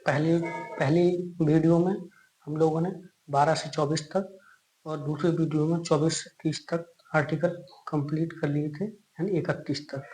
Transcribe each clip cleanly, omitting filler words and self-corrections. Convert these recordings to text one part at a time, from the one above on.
पहली पहली वीडियो में हम लोगों ने 12 से 24 तक और दूसरी वीडियो में 24 से 30 तक आर्टिकल कंप्लीट कर लिए थे, यानी 31 तक।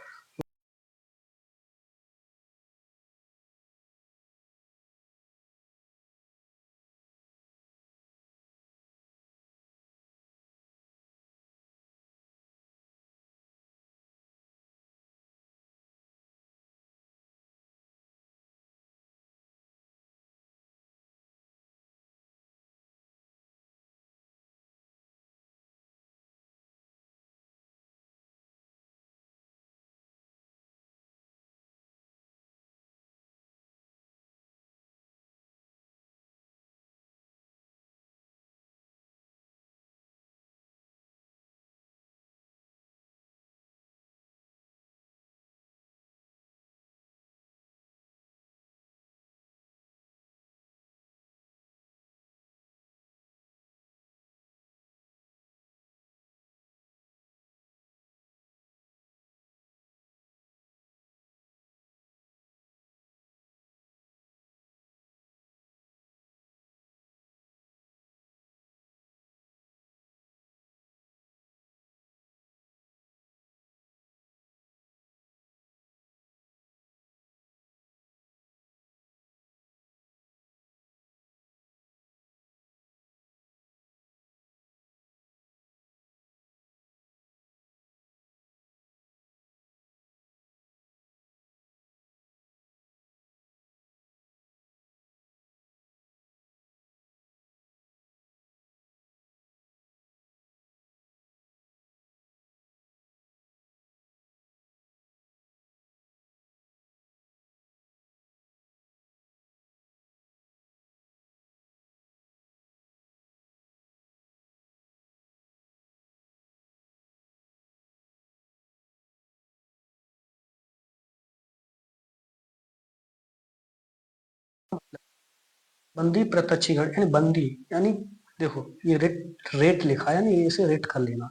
बंदी प्रत्यक्षीकरण यानी बंदी, यानी देखो ये रेट रेट लिखा है, यानी इसे रेट कर लेना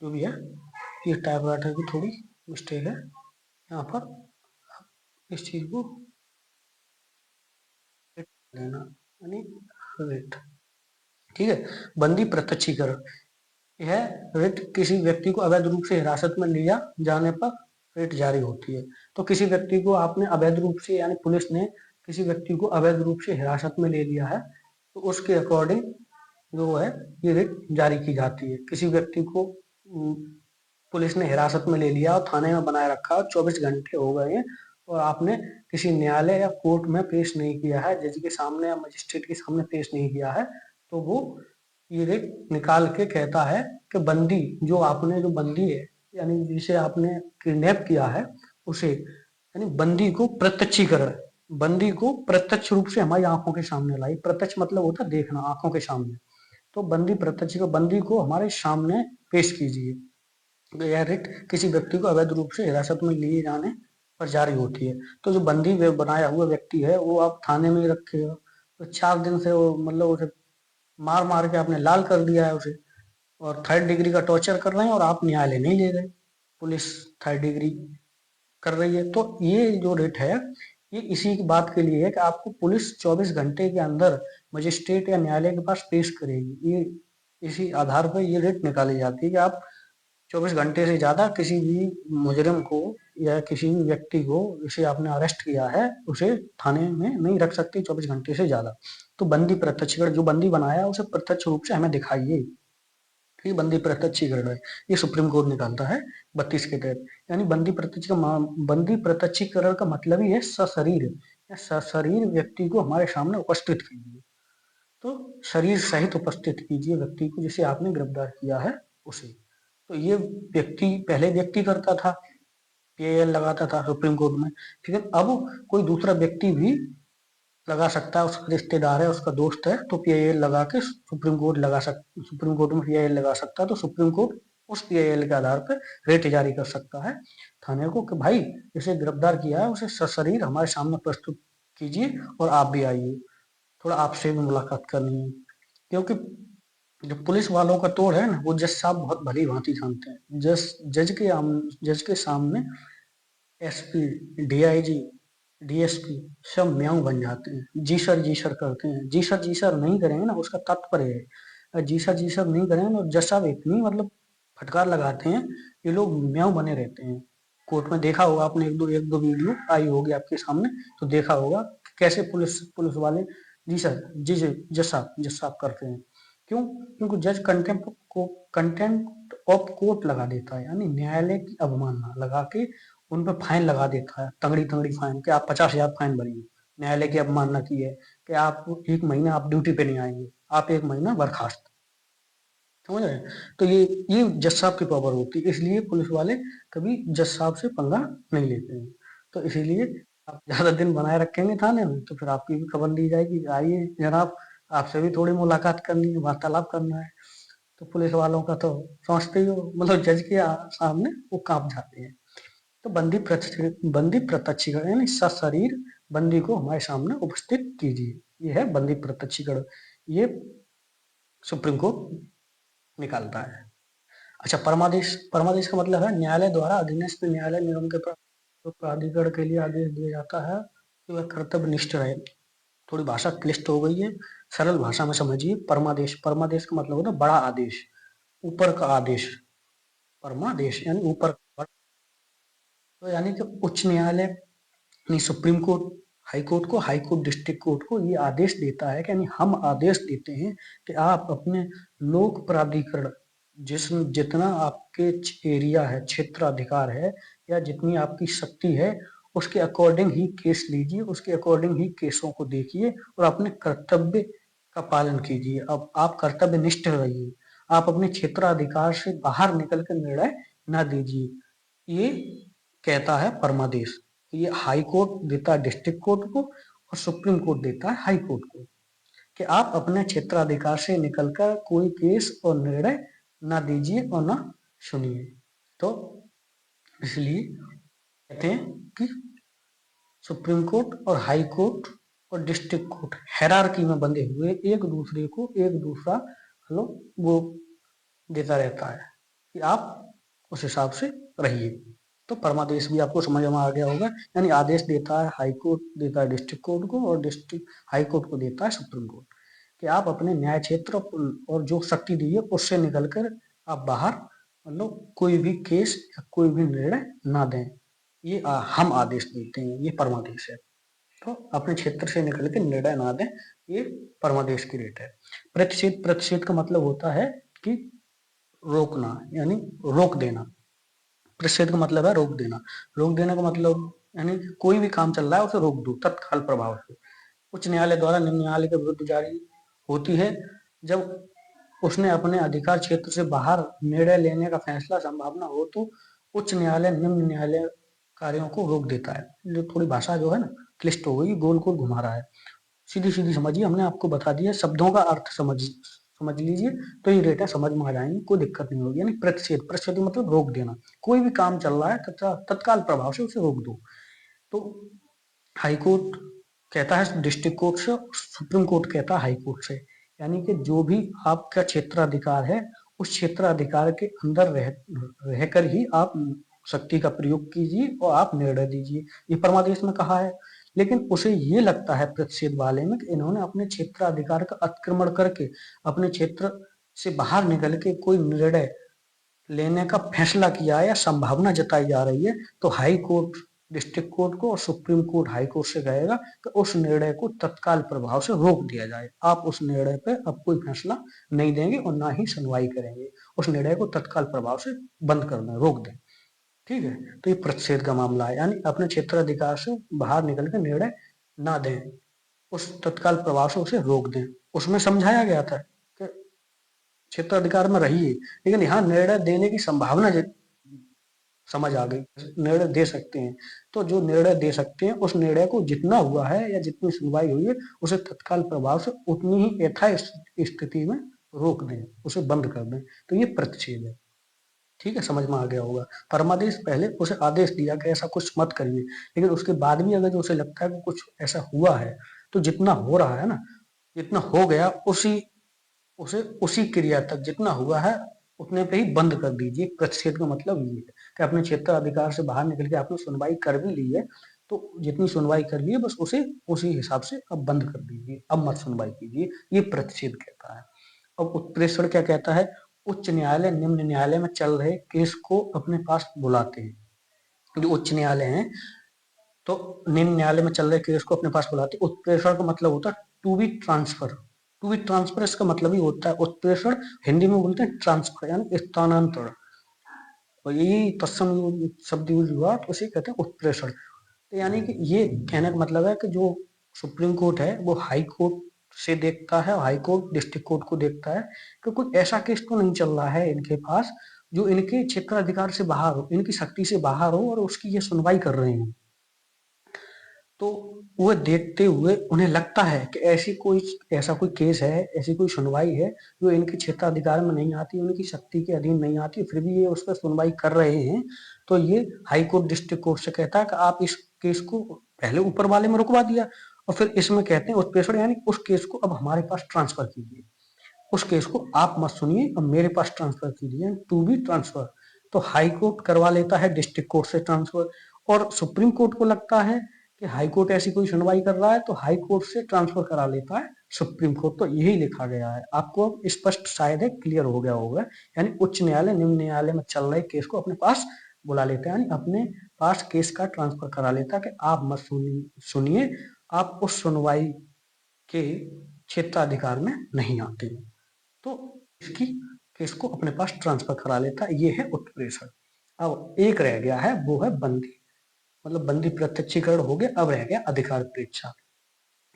जो भी है। ये टाइपराइटर की थोड़ी मिस्टेक है यहाँ पर, इस चीज को रेट कर लेना, यानी रेट। ठीक है। बंदी प्रत्यक्षीकरण, यह रेट किसी व्यक्ति को अवैध रूप से हिरासत में लिया जाने पर रेट जारी होती है। तो किसी व्यक्ति को आपने अवैध रूप से, यानी पुलिस ने किसी व्यक्ति को अवैध रूप से हिरासत में ले लिया है, तो उसके अकॉर्डिंग जो है ये रेट जारी की जाती है। किसी व्यक्ति को पुलिस ने हिरासत में ले लिया और थाने में बनाए रखा और 24 घंटे हो गए हैं और आपने किसी न्यायालय या कोर्ट में पेश नहीं किया है, जज के सामने या मजिस्ट्रेट के सामने पेश नहीं किया है, तो वो ये रेट निकाल के कहता है कि बंदी जो बंदी है, यानी जिसे आपने किडनैप किया है, उसे यानी बंदी को प्रत्यक्ष रूप से हमारी आंखों के सामने लाई। प्रत्यक्ष मतलब होता है देखना आंखों के सामने। तो बंदी को हमारे सामने पेश कीजिए। तो यह रिट किसी व्यक्ति को अवैध रूप से हिरासत में लिए जाने पर जारी होती है। तो जो बंदी बनाया हुआ व्यक्ति है वो आप थाने में रखेगा, तो 4 दिन से वो मतलब उसे मार मार के आपने लाल कर दिया है उसे, और 3rd डिग्री का टॉर्चर कर रहे हैं और आप न्यायालय नहीं ले गए, पुलिस 3rd डिग्री कर रही है। तो ये जो रेट है ये इसी की बात के लिए है कि आपको पुलिस 24 घंटे के अंदर मजिस्ट्रेट या न्यायालय के पास पेश करेगी। ये इसी आधार पर ये रेट निकाली जाती है कि आप 24 घंटे से ज्यादा किसी भी मुजरिम को या किसी भी व्यक्ति को जिसे आपने अरेस्ट किया है उसे थाने में नहीं रख सकते 24 घंटे से ज्यादा। तो बंदी प्रत्यक्षीकरण, जो बंदी बनाया उसे प्रत्यक्ष रूप से हमें दिखाइए, ये बंदी प्रत्यक्षीकरण है। ये सुप्रीम कोर्ट निकालता है 32 के तहत। यानी बंदी प्रत्यक्षीकरण का मतलब ही है सशरीर, या सशरीर व्यक्ति को हमारे सामने उपस्थित कीजिए। तो शरीर सहित उपस्थित कीजिए व्यक्ति को जिसे आपने गिरफ्तार किया है उसे। तो ये व्यक्ति पहले व्यक्ति करता था, पीआईएल लगाता था सुप्रीम कोर्ट में। ठीक है, अब कोई दूसरा व्यक्ति भी लगा सकता है, उसका रिश्तेदार है, उसका दोस्त है, तो पीआईएल लगा के सुप्रीम कोर्ट में पीआईएल लगा सकता है। तो सुप्रीम कोर्ट उस पीआईएल के आधार पर रेट जारी कर सकता है थाने को कि भाई इसे गिरफ्तार किया है उसे सशरीर हमारे सामने प्रस्तुत कीजिए और आप भी आइए, थोड़ा आपसे भी मुलाकात करनी है। क्योंकि जो पुलिस वालों का तोड़ है ना, वो जज साहब बहुत भली भांति जानते हैं। जज के सामने एसपी, डीआईजी डीएसपी सब म्याऊं बन जाते हैं, जी सर करते हैं। जी सर नहीं करेंगे ना, उसका तात्पर्य है जी सर नहीं करेंगे ना, जज साहब इतनी मतलब फटकार लगाते हैं, ये लोग म्याऊं बने रहते हैं। कोर्ट में देखा होगा आपने, एक दो वीडियो आई होगी आपके सामने, तो देखा होगा कि कैसे पुलिस पुलिस वाले जी सर जी जज साहब करते हैं। क्यों? क्योंकि जज कंटेम्प्ट ऑफ कोर्ट लगा देता है, यानी न्यायालय की अवमानना लगा के उन पर फाइन लगा देता है, तगड़ी तगड़ी फाइन, कि आप 50,000 फाइन भरिए, न्यायालय की अवमानना की है, कि आप एक महीना आप ड्यूटी पे नहीं आएंगे, आप एक महीना बर्खास्त। समझ रहे हैं? तो ये जज साहब की पावर होती है, इसलिए पुलिस वाले कभी जज साहब से पंगा नहीं लेते हैं। तो इसीलिए आप ज्यादा दिन बनाए रखेंगे थाने में तो फिर आपकी भी खबर ली जाएगी, आइए जनाब, आपसे भी थोड़ी मुलाकात करनी है, वार्तालाप करना है। तो पुलिस वालों का तो समझते ही हो, मतलब जज के सामने वो कांप जाते हैं। तो बंदी प्रत्यक्षीकरण यानी सशरीर बंदी को हमारे सामने उपस्थित कीजिए, ये है बंदी प्रत्यक्षीकरण, ये सुप्रीम कोर्ट निकालता है। अच्छा, परमादेश, परमादेश का मतलब है न्यायालय द्वारा अधीनस्थ न्यायालय निगम के प्राधिकरण के लिए आदेश दिया जाता है कि वह कर्तव्य निष्ठ रहे। थोड़ी भाषा क्लिष्ट हो गई है, सरल भाषा में समझिए। परमादेश, परमादेश का मतलब होता है बड़ा आदेश, ऊपर का आदेश। परमादेश यानी ऊपर, तो यानी कि उच्च न्यायालय यानी सुप्रीम कोर्ट, हाई कोर्ट को, हाई कोर्ट डिस्ट्रिक्ट कोर्ट को ये आदेश देता है कि यानी हम आदेश देते हैं कि आप अपने लोक प्राधिकरण, जिस जितना आपके एरिया है, क्षेत्र अधिकार है, या जितनी आपकी शक्ति है, उसके अकॉर्डिंग ही केस लीजिए, उसके अकॉर्डिंग ही केसों को देखिए और अपने कर्तव्य का पालन कीजिए। अब आप कर्तव्य निष्ठ रहिए, आप अपने क्षेत्राधिकार से बाहर निकल कर निर्णय न दीजिए, ये कहता है परमादेश। ये हाई कोर्ट देता है डिस्ट्रिक्ट कोर्ट को और सुप्रीम कोर्ट देता है हाई कोर्ट को, कि आप अपने क्षेत्राधिकार से निकलकर कोई केस और निर्णय ना दीजिए और ना सुनिए। तो इसलिए कहते हैं कि सुप्रीम कोर्ट और हाई कोर्ट और डिस्ट्रिक्ट कोर्ट हायरार्की में बंधे हुए एक दूसरे को एक दूसरा मतलब वो देता रहता है कि आप उस हिसाब से रहिए। तो परमादेश भी आपको समझ में आ गया होगा, यानी आदेश देता है हाई कोर्ट, देता है डिस्ट्रिक्ट कोर्ट को, और डिस्ट्रिक्ट हाई कोर्ट को देता है सुप्रीम कोर्ट, कि आप अपने न्याय क्षेत्र और जो शक्ति दी है उससे निकलकर आप बाहर मतलब कोई भी केस या कोई भी निर्णय ना दें। ये हम आदेश देते हैं, ये परमादेश है। तो अपने क्षेत्र से निकल के निर्णय ना दें, ये परमादेश की रेट है। प्रतिषेध, प्रतिषेध का मतलब होता है कि रोकना, यानी रोक देना। प्रतिषेध का मतलब है रोक देना। रोक देने का मतलब यानी कोई भी काम चल रहा है उसे रोक दो तत्काल प्रभाव से। उच्च न्यायालय द्वारा निम्न न्यायालय के विरुद्ध जारी होती है जब उसने अपने अधिकार क्षेत्र से बाहर निर्णय लेने का फैसला संभावना हो, तो उच्च न्यायालय निम्न न्यायालय कार्यों को रोक देता है। जो थोड़ी भाषा जो है ना क्लिष्ट हो गई, गोल गोल घुमा रहा है, सीधी सीधी समझिए, हमने आपको बता दिया, शब्दों का अर्थ समझ समझ लीजिए तो ये डेटा समझ में आ जाएंगे, कोई दिक्कत नहीं होगी। यानी प्रतिषेध, प्रतिषेध मतलब रोक देना, कोई भी काम चल रहा है तत्काल प्रभाव से उसे रोक दो। तो हाई कोर्ट कहता है डिस्ट्रिक्ट कोर्ट से, सुप्रीम कोर्ट कहता है हाई कोर्ट से, यानी कि जो भी आपका क्षेत्राधिकार है उस क्षेत्राधिकार के अंदर रहकर ही आप शक्ति का प्रयोग कीजिए और आप निर्णय दीजिए, ये परमादेश में कहा है। लेकिन उसे ये लगता है प्रतिषेध वाले में कि इन्होंने अपने क्षेत्राधिकार का अतिक्रमण करके अपने क्षेत्र से बाहर निकल के कोई निर्णय लेने का फैसला किया है या संभावना जताई जा रही है, तो हाई कोर्ट डिस्ट्रिक्ट कोर्ट को और सुप्रीम कोर्ट हाई कोर्ट से कहेगा कि उस निर्णय को तत्काल प्रभाव से रोक दिया जाए, आप उस निर्णय पर अब कोई फैसला नहीं देंगे और ना ही सुनवाई करेंगे, उस निर्णय को तत्काल प्रभाव से बंद कर दें, रोक दें। ठीक है, तो ये प्रतिषेध का मामला है, यानी अपने क्षेत्राधिकार से बाहर निकल कर निर्णय ना दें, उस तत्काल प्रभाव से उसे रोक दें। उसमें समझाया गया था कि क्षेत्राधिकार में रहिए, लेकिन यहाँ निर्णय देने की संभावना समझ आ गई, निर्णय दे सकते हैं। तो जो निर्णय दे सकते हैं उस निर्णय को जितना हुआ है या जितनी सुनवाई हुई है उसे तत्काल प्रभाव से उतनी ही यथा स्थिति में रोक दें, उसे बंद कर दें, तो ये प्रतिषेध है। ठीक है, समझ में आ गया होगा। परमादेश पहले उसे आदेश दिया कि ऐसा कुछ मत करिए, लेकिन उसके बाद भी अगर जो उसे लगता है कि कुछ ऐसा हुआ है तो जितना हो रहा है ना, जितना हो गया उसे उसी क्रिया तक जितना हुआ है उतने पे ही बंद कर दीजिए। प्रतिषेध का मतलब ये है कि अपने क्षेत्र अधिकार से बाहर निकल के आपने सुनवाई कर भी ली है, तो जितनी सुनवाई कर ली है बस उसे उसी हिसाब से अब बंद कर दीजिए, अब मत सुनवाई कीजिए, ये प्रतिषेध कहता है। अब उत्प्रेषण क्या कहता है? उच्च न्यायालय निम्न न्यायालय में चल रहे केस को अपने पास बुलाते हैं। जो उच्च न्यायालय है तो निम्न न्यायालय में चल रहे केस को अपने पास बुलाते हैं। उत्प्रेषण का मतलब होता है to be transfer. To be transfer इसका मतलब ही होता है उत्प्रेषण, हिंदी में बोलते हैं ट्रांसफर यानी स्थानांतरण, और यही तत्सम शब्द यूज हुआ तो उसे कहते हैं उत्प्रेषण। तो यानी कि ये कहने का मतलब है कि जो सुप्रीम कोर्ट है वो हाई कोर्ट से देखता है, हाई कोर्ट डिस्ट्रिक्ट कोर्ट को देखता है कि कोई ऐसा केस तो नहीं चल रहा है इनके पास जो इनके क्षेत्राधिकार से बाहर हो, इनकी शक्ति से बाहर हो और उसकी ये सुनवाई कर रहे हैं। तो वो देखते हुए उन्हें लगता है कि ऐसा कोई केस है, ऐसी कोई सुनवाई है जो इनके क्षेत्राधिकार में नहीं आती, उनकी शक्ति के अधीन नहीं आती, फिर भी ये उस पर सुनवाई कर रहे हैं, तो ये हाई कोर्ट डिस्ट्रिक्ट कोर्ट से कहता है कि आप इस केस को पहले ऊपर वाले में रुकवा दिया और फिर इसमें कहते हैं उत्प्रेषण, यानी उस केस को अब हमारे पास ट्रांसफर कीजिए, उस केस को आप मत सुनिए अब मेरे पास ट्रांसफर कीजिए, टू बी ट्रांसफर। तो हाई कोर्ट करवा लेता है डिस्ट्रिक्ट कोर्ट से ट्रांसफर, और सुप्रीम कोर्ट को लगता है कि हाई कोर्ट ऐसी कोई सुनवाई कर रहा है तो हाई कोर्ट से ट्रांसफर करा लेता है सुप्रीम कोर्ट। तो यही लिखा गया है, आपको अब स्पष्ट शायद है क्लियर हो गया होगा। यानी उच्च न्यायालय निम्न न्यायालय में चल रहे केस को अपने पास बुला लेता है, यानी अपने पास केस का ट्रांसफर करा लेता है कि आप मत सुनिए, आप उस सुनवाई के क्षेत्राधिकार में नहीं आते, तो इसकी केस को अपने पास ट्रांसफर करा लेता है, ये है उत्प्रेषण। अब एक रह गया है, वो है बंदी, मतलब बंदी प्रत्यक्षीकरण हो गया, अब रह गया अधिकार प्रेक्षा।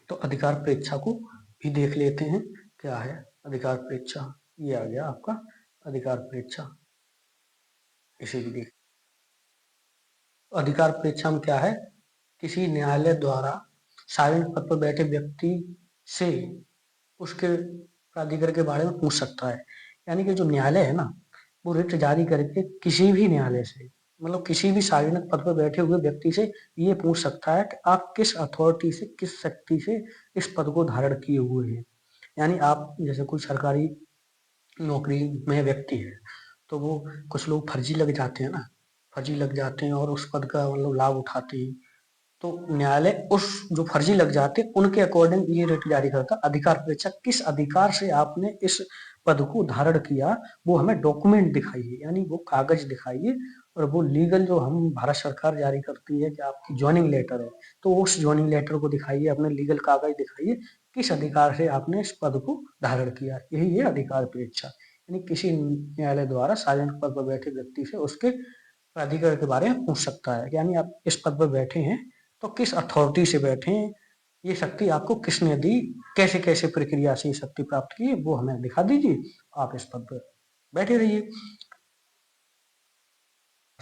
तो अधिकार प्रेक्षा को भी देख लेते हैं, क्या है अधिकार प्रेक्षा, ये आ गया आपका अधिकार प्रेक्षा, इसे भी देख। अधिकार प्रेक्षा में क्या है? किसी न्यायालय द्वारा सार्वजनिक पद पर बैठे व्यक्ति से उसके प्राधिकार के बारे में पूछ सकता है। यानी कि जो न्यायालय है ना, वो रिट जारी करके किसी भी न्यायालय से, मतलब किसी भी सार्वजनिक पद पर बैठे हुए व्यक्ति से ये पूछ सकता है कि आप किस अथॉरिटी से, किस शक्ति से इस पद को धारण किए हुए हैं। यानी आप जैसे कोई सरकारी नौकरी में व्यक्ति है तो वो कुछ लोग फर्जी लग जाते हैं ना, फर्जी लग जाते हैं और उस पद का मतलब लाभ उठाते हैं, तो न्यायालय उस जो फर्जी लग जाते हैं उनके अकॉर्डिंग ये रिट जारी करता है। अधिकार परीक्षा, किस अधिकार से आपने इस पद को धारण किया वो हमें डॉक्यूमेंट दिखाइए, यानी वो कागज दिखाइए, और वो लीगल जो हम भारत सरकार जारी करती है कि आपकी ज्वाइनिंग लेटर है, तो उस ज्वाइनिंग लेटर को दिखाइए, अपने लीगल कागज दिखाइए, किस अधिकार से आपने इस पद को धारण किया, यही है अधिकार परीक्षा। यानी किसी न्यायालय द्वारा सार्वजनिक पद पर बैठे व्यक्ति से उसके प्राधिकार के बारे में पूछ सकता है, यानी आप इस पद पर बैठे हैं तो किस अथॉरिटी से बैठे हैं, ये शक्ति आपको किसने दी, कैसे कैसे प्रक्रिया से ये शक्ति प्राप्त की, वो हमें दिखा दीजिए, आप इस पद पर बैठे रहिए।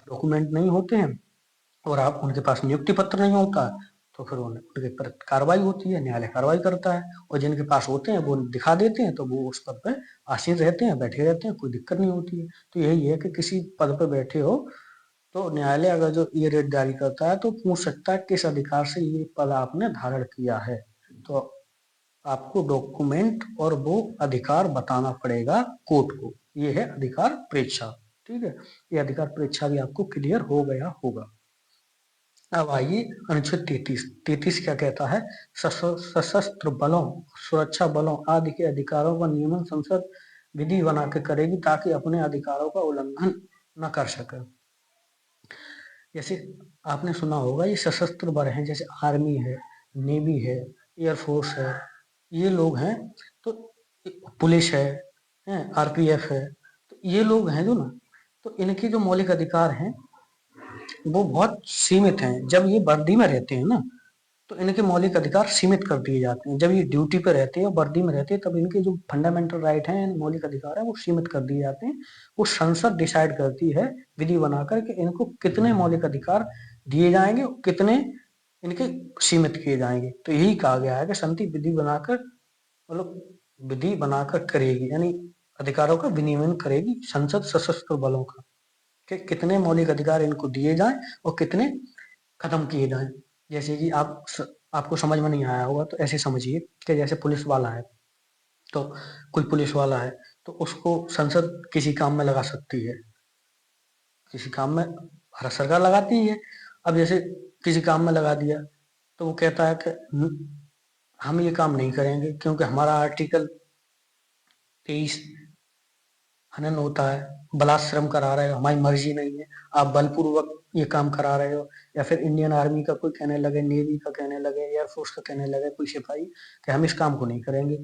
डॉक्यूमेंट नहीं होते हैं और आप उनके पास नियुक्ति पत्र नहीं होता, तो फिर उनके पर कार्रवाई होती है, न्यायालय कार्रवाई करता है, और जिनके पास होते हैं वो दिखा देते हैं तो वो उस पद पर आसीन रहते हैं, बैठे रहते हैं, कोई दिक्कत नहीं होती है। तो यही है कि किसी पद पर बैठे हो तो न्यायालय अगर जो ये रेट जारी करता है तो पूछ सकता है किस अधिकार से ये पद आपने धारण किया है, तो आपको डॉक्यूमेंट और वो अधिकार बताना पड़ेगा कोर्ट को, ये है अधिकार परीक्षा। ठीक है, ये अधिकार परीक्षा भी आपको क्लियर हो गया होगा। अब आइए अनुच्छेद 33। 33 क्या कहता है? सशस्त्र बलों, सुरक्षा बलों आदि के अधिकारों का नियमन संसद विधि बना के करेगी ताकि अपने अधिकारों का उल्लंघन न कर सके। जैसे आपने सुना होगा ये सशस्त्र बल हैं, जैसे आर्मी है, नेवी है, एयरफोर्स है, ये लोग हैं, तो पुलिस है, आरपीएफ है, तो ये लोग हैं जो ना, तो इनके जो मौलिक अधिकार हैं वो बहुत सीमित हैं। जब ये वर्दी में रहते हैं ना तो इनके मौलिक अधिकार सीमित कर दिए जाते हैं, जब ये ड्यूटी पे रहते हैं, वर्दी में रहते हैं, तब इनके जो फंडामेंटल राइट हैं, मौलिक अधिकार है, वो सीमित कर दिए जाते हैं। वो संसद डिसाइड करती है विधि बनाकर कि इनको कितने मौलिक अधिकार दिए जाएंगे और कितने इनके सीमित किए जाएंगे। तो यही कहा गया है कि संति विधि बनाकर, मतलब विधि बनाकर करेगी, यानी अधिकारों का विनियमन करेगी संसद सशस्त्र बलों का, कि कितने मौलिक अधिकार इनको दिए जाएं और कितने खत्म किए जाएं। जैसे कि आपको समझ में नहीं आया होगा तो ऐसे समझिए कि जैसे पुलिस वाला है, तो कोई पुलिस वाला है तो उसको संसद किसी काम में लगा सकती है, किसी काम में भारत सरकार लगाती है। अब जैसे किसी काम में लगा दिया, तो वो कहता है कि हम ये काम नहीं करेंगे क्योंकि हमारा आर्टिकल 23 हनन होता है, बलात्श्रम करा रहे हो, हमारी मर्जी नहीं है, आप बलपूर्वक ये काम करा रहे हो। या फिर इंडियन आर्मी का कोई कहने लगे, नेवी का कहने लगे, एयरफोर्स का कहने लगे कोई सिपाही कि हम इस काम को नहीं करेंगे,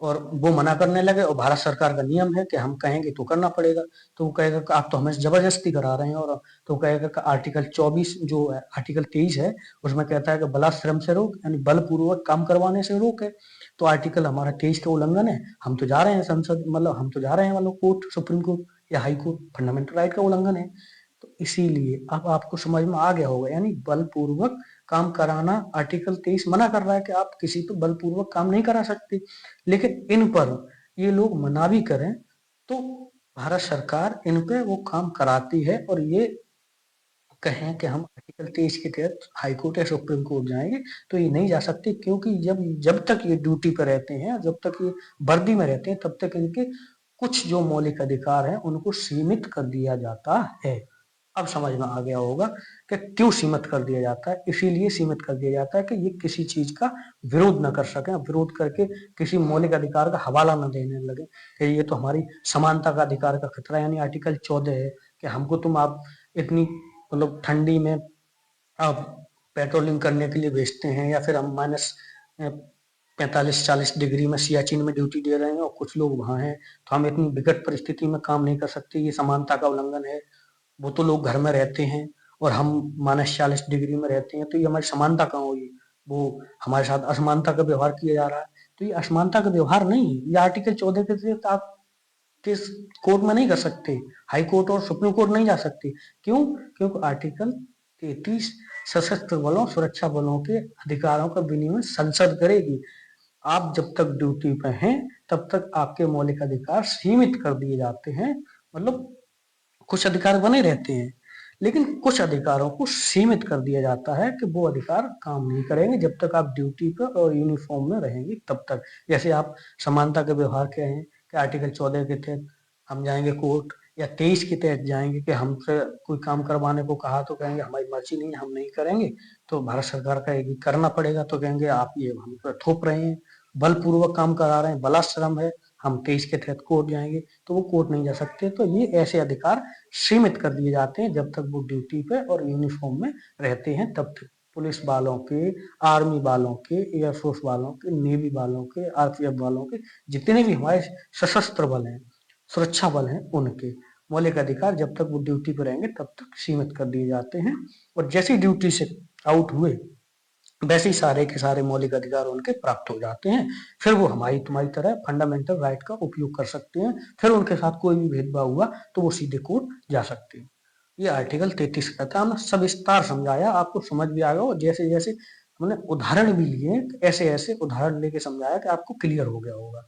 और वो मना करने लगे, और भारत सरकार का नियम है कि हम कहेंगे तो करना पड़ेगा, तो वो कहेगा कि आप तो हमें जबरदस्ती करा रहे हैं। और तो वो कहेगा कि आर्टिकल 24 जो है, आर्टिकल 23 है, उसमें कहता है कि बलात्श्रम से रोक, यानी बलपूर्वक काम करवाने से रोक है। तो आर्टिकल हमारा 23 का उल्लंघन है, हम तो जा रहे हैं संसद, मतलब हम तो जा रहे हैं मतलब कोर्ट, सुप्रीम कोर्ट या हाई कोर्ट, फंडामेंटल राइट का उल्लंघन है। तो इसीलिए अब आपको समझ में आ गया होगा, यानी बलपूर्वक काम कराना आर्टिकल 23 मना कर रहा है कि आप किसी पे बलपूर्वक काम नहीं करा सकते। लेकिन इन पर ये लोग मना भी करें तो भारत सरकार इन पे वो काम कराती है, और ये कहें कि हम आर्टिकल 23 के तहत हाई कोर्ट या सुप्रीम कोर्ट जाएंगे तो ये नहीं जा सकते, क्योंकि जब जब तक ये ड्यूटी पर रहते हैं, जब तक ये वर्दी में रहते हैं, तब तक इनके कुछ जो मौलिक अधिकार हैं उनको सीमित कर दिया जाता है। अब समझ में आ गया होगा कि क्यों सीमित कर दिया जाता है। इसीलिए सीमित कर दिया जाता है कि ये किसी चीज का विरोध न कर सके, विरोध करके किसी मौलिक अधिकार का हवाला न देने लगे कि ये तो हमारी समानता का अधिकार का खतरा है। यानी आर्टिकल 14 है कि हमको तुम आप इतनी मतलब ठंडी में आप पेट्रोलिंग करने के लिए भेजते हैं, या फिर हम -45-40 डिग्री में सियाचिन में ड्यूटी दे रहे हैं और कुछ लोग वहां हैं, तो हम इतनी विकट परिस्थिति में काम नहीं कर सकते, ये समानता का उल्लंघन है। वो तो लोग घर में रहते हैं और हम -40 डिग्री में रहते हैं, तो ये हमारी समानता कहाँ हुई? वो हमारे साथ असमानता का व्यवहार किया जा रहा है। तो ये असमानता का व्यवहार नहीं है, ये आर्टिकल 14 के तहत आप किस कोर्ट में नहीं कर सकते, हाई कोर्ट और सुप्रीम कोर्ट नहीं जा सकते। क्यों? क्योंकि आर्टिकल 33 सशस्त्र बलों, सुरक्षा बलों के अधिकारों का विनियमन संसद करेगी। आप जब तक ड्यूटी पे हैं तब तक आपके मौलिक अधिकार सीमित कर दिए जाते हैं, मतलब कुछ अधिकार बने रहते हैं, लेकिन कुछ अधिकारों को सीमित कर दिया जाता है कि वो अधिकार काम नहीं करेंगे जब तक आप ड्यूटी पर और यूनिफॉर्म में रहेंगे तब तक। जैसे आप समानता के व्यवहार के हैं कि आर्टिकल 14 के तहत हम जाएंगे कोर्ट, या 23 के तहत जाएंगे कि हमसे कोई काम करवाने को कहा तो कहेंगे हमारी मर्जी नहीं है, हम नहीं करेंगे, तो भारत सरकार कहेगी करना पड़ेगा, तो कहेंगे आप ये हम पर थोप रहे हैं, बलपूर्वक काम करा रहे हैं, बलात्संग है, हम 23 के तहत कोर्ट जाएंगे, तो वो कोर्ट नहीं जा सकते। तो ये ऐसे अधिकार सीमित कर दिए जाते हैं जब तक वो ड्यूटी पे और यूनिफॉर्म में रहते हैं तब तक। पुलिस वालों के, आर्मी वालों के, एयरफोर्स वालों के, नेवी वालों के, आरपीएफ वालों के, जितने भी हमारे सशस्त्र बल हैं, सुरक्षा बल हैं, उनके मौलिक अधिकार जब तक वो ड्यूटी पर रहेंगे तब तक सीमित कर दिए जाते हैं। और जैसी ड्यूटी से आउट हुए वैसे ही सारे के सारे मौलिक अधिकार उनके प्राप्त हो जाते हैं। फिर वो हमारी तुम्हारी तरह फंडामेंटल राइट का उपयोग कर सकते हैं। फिर उनके साथ कोई भी भेदभाव हुआ तो वो सीधे कोर्ट जा सकते हैं। ये आर्टिकल 33 कहता है। हमने सविस्तार समझाया, आपको समझ भी आ गया, और जैसे जैसे हमने उदाहरण भी लिए, ऐसे ऐसे उदाहरण लेके समझाया कि आपको क्लियर हो गया होगा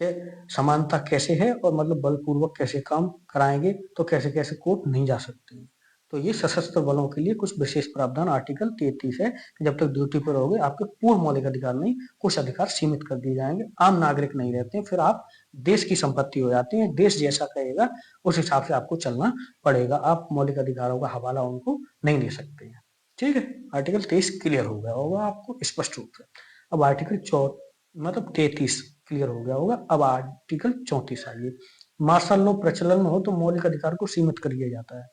कि समानता कैसे है, और मतलब बलपूर्वक कैसे काम कराएंगे, तो कैसे कैसे कोर्ट नहीं जा सकते। तो ये सशस्त्र बलों के लिए कुछ विशेष प्रावधान आर्टिकल 33 है कि जब तक ड्यूटी पर रहोगे आपके पूर्ण मौलिक अधिकार नहीं, कुछ अधिकार सीमित कर दिए जाएंगे, आम नागरिक नहीं रहते, फिर आप देश की संपत्ति हो जाते हैं, देश जैसा कहेगा उस हिसाब से आपको चलना पड़ेगा, आप मौलिक अधिकारों का हवाला उनको नहीं दे सकते हैं। ठीक है, आर्टिकल 23 क्लियर हो गया होगा आपको स्पष्ट रूप से। अब आर्टिकल 4 मतलब 33 क्लियर हो गया होगा। अब आर्टिकल 34 आइए। मार्शल लॉ प्रचलन में हो तो मौलिक अधिकार को सीमित कर दिया जाता है।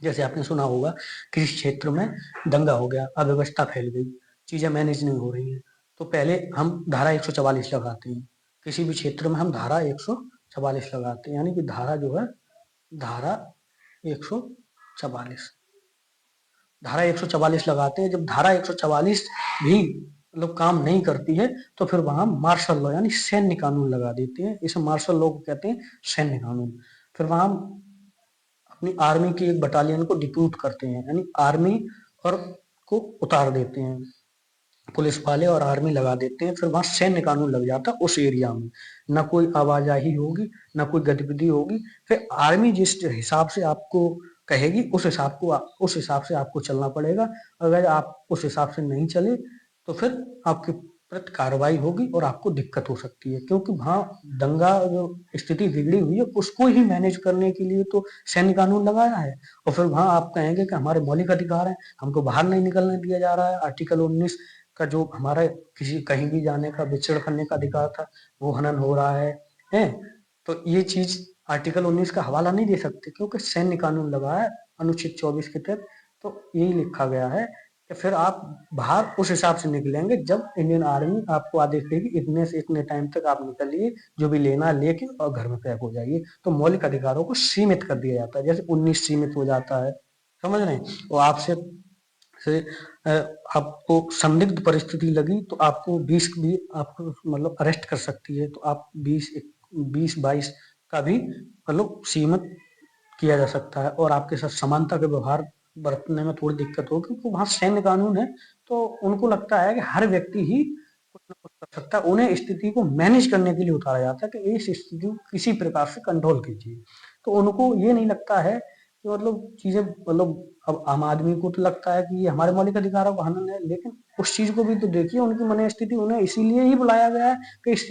जैसे आपने सुना होगा किसी क्षेत्र में दंगा हो गया, अव्यवस्था फैल गई, चीजें मैनेज नहीं हो रही हैं, तो पहले हम धारा 144 लगाते हैं। किसी भी क्षेत्र में हम धारा 144 लगाते हैं, यानी कि धारा जो है धारा 144 धारा 144 लगाते हैं। जब धारा 144 भी मतलब काम नहीं करती है तो फिर वहां मार्शल लॉ यानी सैन्य कानून लगा देते हैं। इसे मार्शल लॉ को कहते हैं, सैन्य कानून। फिर वहां अपनी आर्मी की एक बटालियन को डिप्यूट करते हैं, यानी आर्मी और को उतार देते हैं, पुलिस वाले और आर्मी लगा देते हैं। फिर वहां सैन्य कानून लग जाता है उस एरिया में, ना कोई आवाजाही होगी, ना कोई गतिविधि होगी। फिर आर्मी जिस हिसाब से आपको कहेगी उस हिसाब से आपको चलना पड़ेगा। अगर आप उस हिसाब से नहीं चले तो फिर आपके प्रति कार्रवाई होगी और आपको दिक्कत हो सकती है, क्योंकि वहाँ दंगा जो स्थिति बिगड़ी हुई है उसको ही मैनेज करने के लिए तो सैन्य कानून लगाया है। और फिर वहाँ आप कहेंगे कि हमारे मौलिक अधिकार हैं, हमको बाहर नहीं निकलने दिया जा रहा है। आर्टिकल 19 का जो हमारा किसी कहीं भी जाने का विचरण करने का अधिकार था वो हनन हो रहा है। तो ये चीज आर्टिकल 19 का हवाला नहीं दे सकते, क्योंकि सैन्य कानून लगा है अनुच्छेद 24 के तहत। तो यही लिखा गया है कि फिर आप बाहर उस हिसाब से निकलेंगे जब इंडियन आर्मी आपको आदेश देगी इतने से इतने टाइम तक आप निकलिए, जो भी लेना लेके और घर में पैक हो जाइए। तो मौलिक अधिकारों को सीमित कर दिया जाता है, जैसे 19 सीमित हो जाता है, समझ रहे हैं। और आपसे से आपको संदिग्ध परिस्थिति लगी तो आपको 20 भी आपको मतलब अरेस्ट कर सकती है, तो आप 20-22 का भी मतलब सीमित किया जा सकता है। और आपके साथ समानता के व्यवहार बरतने में थोड़ी दिक्कत होगी, क्योंकि वहाँ सैन्य कानून है, तो उनको लगता है कि हर व्यक्ति ही कुछ ना कुछ कर सकता है। उन्हें स्थिति को मैनेज करने के लिए उतारा जाता है कि इस स्थिति को किसी प्रकार से कंट्रोल कीजिए। तो उनको ये नहीं लगता है कि मतलब चीजें मतलब अब आम आदमी को तो लगता है कि ये हमारे मौलिक अधिकारों का हनन है, लेकिन उस चीज को भी तो देखिए, उनकी मन स्थिति, उन्हें इसीलिए ही बुलाया गया है कि इस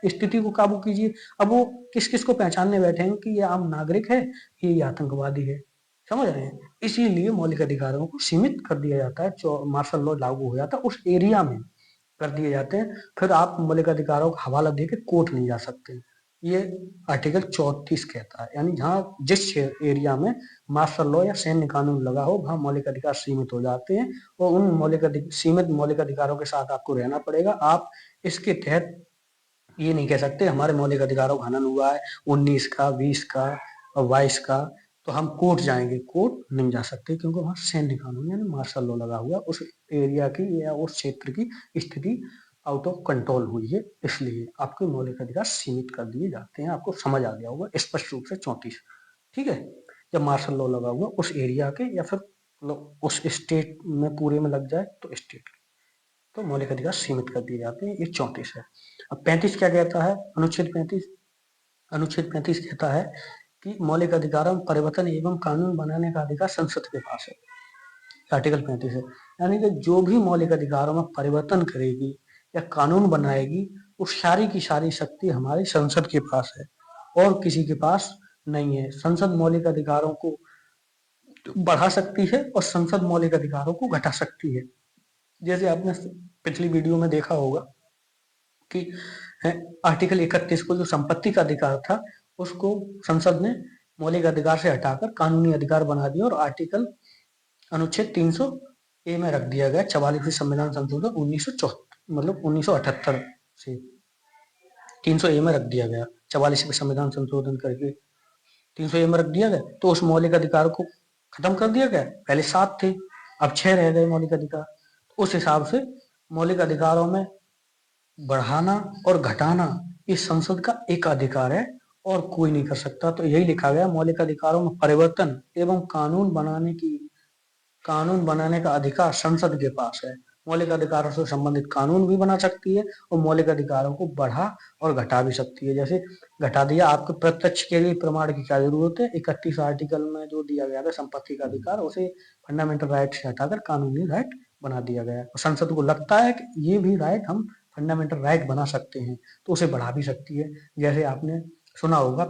स्थिति को काबू कीजिए। अब वो किस किस को पहचानने बैठे हैं कि ये आम नागरिक है, ये आतंकवादी है, समझ रहे हैं। इसीलिए मौलिक अधिकारों को सीमित कर दिया जाता है, मार्शल लॉ लागू हो जाता है उस एरिया में कर दिए जाते हैं। फिर आप मौलिक अधिकारों का हवाला देके कोर्ट नहीं जा सकते। ये आर्टिकल 34 कहता है, यानी जहाँ जिस एरिया में मार्शल लॉ या सैन्य कानून लगा हो वहाँ मौलिक अधिकार सीमित हो जाते हैं, और उन सीमित मौलिक अधिकारों के साथ आपको रहना पड़ेगा। आप इसके तहत ये नहीं कह सकते हमारे मौलिक अधिकारों का हनन हुआ है 19 का, 20 का और 22 का, तो हम कोर्ट जाएंगे। कोर्ट नहीं जा सकते, क्योंकि वहाँ सैन्य कानून यानी मार्शल लॉ लगा हुआ, उस एरिया की या उस क्षेत्र की स्थिति आउट ऑफ कंट्रोल हुई है, इसलिए आपके मौलिक अधिकार सीमित कर दिए जाते हैं। आपको समझ आ गया होगा स्पष्ट रूप से 34, ठीक है। जब मार्शल लॉ लगा हुआ उस एरिया के या फिर उस स्टेट में पूरे में लग जाए तो स्टेट, तो मौलिक अधिकार सीमित कर दिए जाते हैं। ये 34 है। अब 35 क्या कहता है, अनुच्छेद 35 कहता है कि मौलिक अधिकारों में परिवर्तन एवं कानून बनाने का अधिकार संसद के पास है। आर्टिकल 35 है, यानी कि जो भी मौलिक अधिकारों में परिवर्तन करेगी या कानून बनाएगी वो सारी की सारी शक्ति हमारी संसद के पास है और किसी के पास नहीं है। संसद मौलिक अधिकारों को बढ़ा सकती है और संसद मौलिक अधिकारों को घटा सकती है। जैसे आपने पिछली वीडियो में देखा होगा कि आर्टिकल 31 को जो संपत्ति का अधिकार था उसको संसद ने मौलिक अधिकार से हटाकर कानूनी अधिकार बना दिया और आर्टिकल अनुच्छेद 300 ए में रख दिया गया। 44वीं संविधान संशोधन 1978 से 300 ए में रख दिया गया। 44वीं संविधान संशोधन करके 300 ए में रख दिया गया, तो उस मौलिक अधिकार को खत्म कर दिया गया। पहले 7 थे, अब 6 रह गए मौलिक अधिकार। उस हिसाब से मौलिक अधिकारों में बढ़ाना और घटाना इस संसद का एक अधिकार है और कोई नहीं कर सकता। तो यही लिखा गया, मौलिक अधिकारों में परिवर्तन एवं कानून बनाने का अधिकार संसद के पास है। मौलिक अधिकारों से संबंधित कानून भी बना सकती है और मौलिक अधिकारों को बढ़ा और घटा भी सकती है। जैसे घटा दिया, आपको प्रत्यक्ष के लिए प्रमाण की क्या जरूरत है, 31 आर्टिकल में जो दिया गया था संपत्ति का अधिकार, उसे फंडामेंटल राइट से हटाकर कानूनी राइट बना दिया गया। और संसद को लगता है कि ये भी राइट हम फंडामेंटल राइट बना सकते हैं, तो उसे बढ़ा भी सकती है। जैसे आपने सुना होगा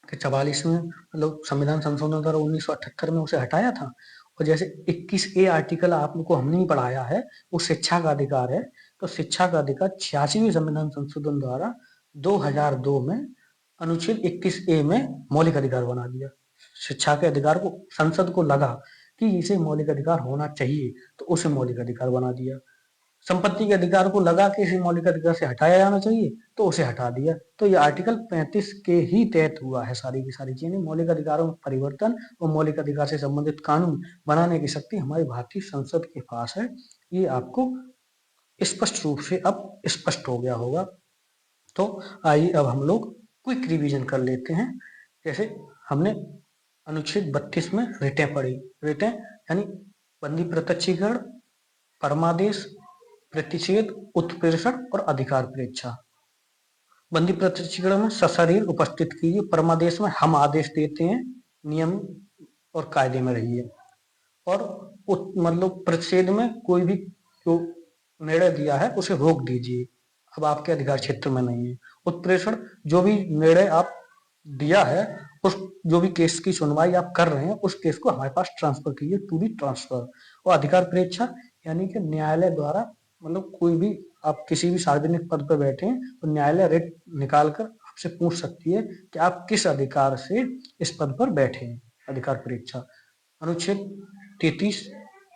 कि 44 में मतलब संविधान संशोधन द्वारा 1978 में उसे हटाया था। और जैसे 21A आर्टिकल आपको हमने ही पढ़ाया है, वो शिक्षा का अधिकार है। तो शिक्षा का अधिकार 86वीं संविधान संशोधन द्वारा 2002 में अनुच्छेद 21A में मौलिक अधिकार बना दिया। शिक्षा के अधिकार को संसद को लगा कि इसे मौलिक अधिकार होना चाहिए, तो उसे मौलिक अधिकार बना दिया। संपत्ति के अधिकार को लगा कि इसे मौलिक अधिकार से हटाया जाना चाहिए, तो उसे हटा दिया। तो ये आर्टिकल 35 के ही तहत हुआ है सारी की सारी चीजें। मौलिक अधिकारों में परिवर्तन और मौलिक अधिकार से संबंधित कानून बनाने की शक्ति हमारी भारतीय संसद के पास है। ये आपको स्पष्ट रूप से अब स्पष्ट हो गया होगा। तो आइए अब हम लोग क्विक रिवीजन कर लेते हैं। जैसे हमने अनुच्छेद 32 में रिटें पढ़ी। रिटें यानी बंदी प्रत्यक्षीकरण, परमादेश, प्रतिषेध, उत्प्रेषण और अधिकार परीक्षा। बंदी प्रत्यक्षीकरण में सशरीर उपस्थित कीजिए। परमादेश में हम आदेश देते हैं, नियम और कायदे में रहिए। और मतलब प्रतिषेध में कोई भी जो निर्णय दिया है उसे रोक दीजिए, अब आपके अधिकार क्षेत्र में नहीं है। उत्प्रेषण, जो भी निर्णय आप दिया है, उस जो भी केस की सुनवाई आप कर रहे हैं उस केस को हमारे पास ट्रांसफर कीजिए, टू बी ट्रांसफर। और अधिकार परीक्षा यानी कि न्यायालय द्वारा, मतलब कोई भी आप किसी भी सार्वजनिक पद पर बैठे हैं तो न्यायालय रिट निकाल कर आपसे पूछ सकती है कि आप किस अधिकार से इस पद पर बैठे हैं। अधिकार परीक्षा। अनुच्छेद 33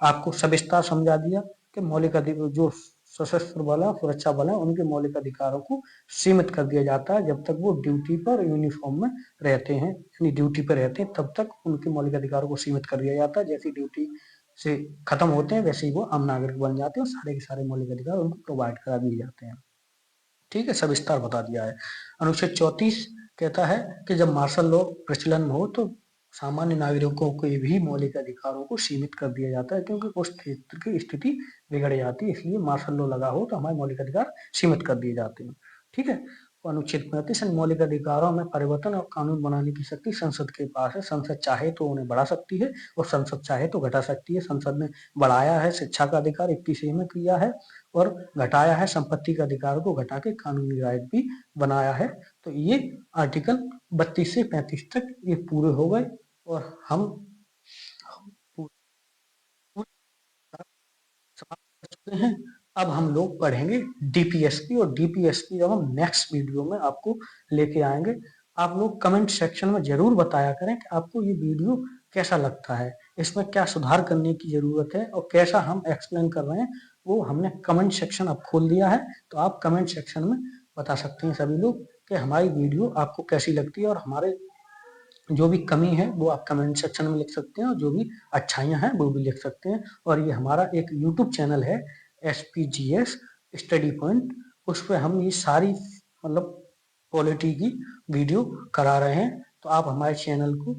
आपको सविस्तार समझा दिया कि मौलिक अधिकार जो सशस्त्र बल है, सुरक्षा बल है, उनके मौलिक अधिकारों को सीमित कर दिया जाता है जब तक वो ड्यूटी पर यूनिफॉर्म में रहते हैं, यानी ड्यूटी पर रहते हैं तब तक उनके मौलिक अधिकारों को सीमित कर दिया जाता है। जैसी ड्यूटी से खत्म होते हैं वैसे ही वो आम नागरिक बन जाते हैं और सारे के सारे मौलिक अधिकार उनको प्रोवाइड करा दिए जाते हैं। ठीक है, सविस्तार बता दिया है। अनुच्छेद 34 कहता है कि जब मार्शल लॉ प्रचलन में हो तो सामान्य नागरिकों के भी मौलिक अधिकारों को सीमित कर दिया जाता है, क्योंकि उस क्षेत्र की स्थिति बिगड़ जाती है, इसलिए मार्शल लॉ लगा हो तो हमारे मौलिक अधिकार सीमित कर दिए जाते हैं। ठीक है, तो अनुच्छेद 35 मौलिक अधिकारों में परिवर्तन और कानून बनाने की शक्ति संसद के पास है। संसद चाहे तो उन्हें बढ़ा सकती है और संसद चाहे तो घटा सकती है। संसद ने बढ़ाया है शिक्षा का अधिकार 21 में किया है, और घटाया है संपत्ति के अधिकार को घटा के कानूनी राइट भी बनाया है। तो ये आर्टिकल 32 से 35 तक ये पूरे हो गए और हम समाप्त कर चुके हैं। अब हम लोग पढ़ेंगे डीपीएसपी, और डीपीएसपी जब हम नेक्स्ट वीडियो में आपको लेके आएंगे। आप लोग कमेंट सेक्शन में जरूर बताया करें कि आपको ये वीडियो कैसा लगता है, इसमें क्या सुधार करने की जरूरत है और कैसा हम एक्सप्लेन कर रहे हैं, वो हमने कमेंट सेक्शन अब खोल दिया है। तो आप कमेंट सेक्शन में बता सकते हैं सभी लोग कि हमारी वीडियो आपको कैसी लगती है, और हमारे जो भी कमी है वो आप कमेंट सेक्शन में लिख सकते हैं, और जो भी अच्छाइयाँ हैं वो भी लिख सकते हैं। और ये हमारा एक यूट्यूब चैनल है SPGS स्टडी पॉइंट, उस पर हम ये सारी मतलब क्वालिटी की वीडियो करा रहे हैं। तो आप हमारे चैनल को